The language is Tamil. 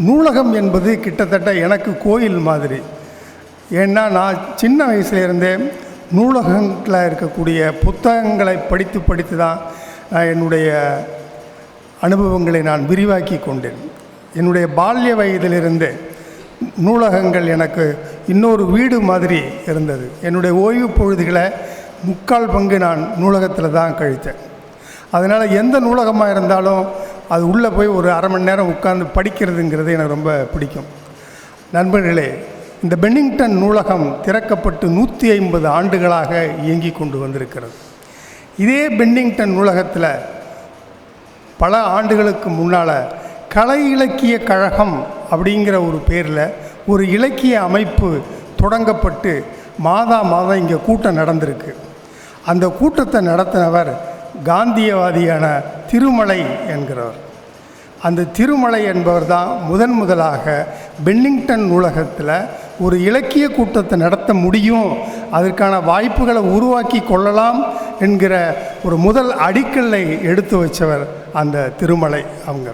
நூலகம் என்பது கிட்டத்தட்ட எனக்கு கோயில் மாதிரி. ஏன்னா நான் சின்ன வயசுலேருந்தே நூலகத்தில் இருக்கக்கூடிய புத்தகங்களை படித்து படித்து தான் நான் என்னுடைய அனுபவங்களை நான் விரிவாக்கி கொண்டேன். என்னுடைய பால்ய வயதிலிருந்து நூலகங்கள் எனக்கு இன்னொரு வீடு மாதிரி இருந்தது. என்னுடைய ஓய்வு பொழுதுகளை 3/4 பங்கு நான் நூலகத்தில் தான் கழித்தேன். அதனால் எந்த நூலகமாக இருந்தாலும் அது உள்ளே போய் ஒரு அரை மணி நேரம் உட்கார்ந்து படிக்கிறதுங்கிறது எனக்கு ரொம்ப பிடிக்கும். நண்பர்களே, இந்த பென்னிங்டன் நூலகம் திறக்கப்பட்டு 150 ஆண்டுகளாக இயங்கி கொண்டு வந்திருக்கிறது. இதே பென்னிங்டன் நூலகத்தில் பல ஆண்டுகளுக்கு முன்னால் கலை இலக்கிய கழகம் அப்படிங்கிற ஒரு பேரில் ஒரு இலக்கிய அமைப்பு தொடங்கப்பட்டு மாதம் இங்கே கூட்டம் நடந்திருக்கு. அந்த கூட்டத்தை நடத்தினவர் காந்தியவாதியான திருமலை என்கிறவர். அந்த திருமலை என்பவர் தான் முதலாக பென்னிங்டன் நூலகத்தில் ஒரு இலக்கிய கூட்டத்தை நடத்த முடியும், அதற்கான வாய்ப்புகளை உருவாக்கி கொள்ளலாம் என்கிற ஒரு முதல் அடிக்கல்லை எடுத்து வச்சவர் அந்த திருமலை அவங்க.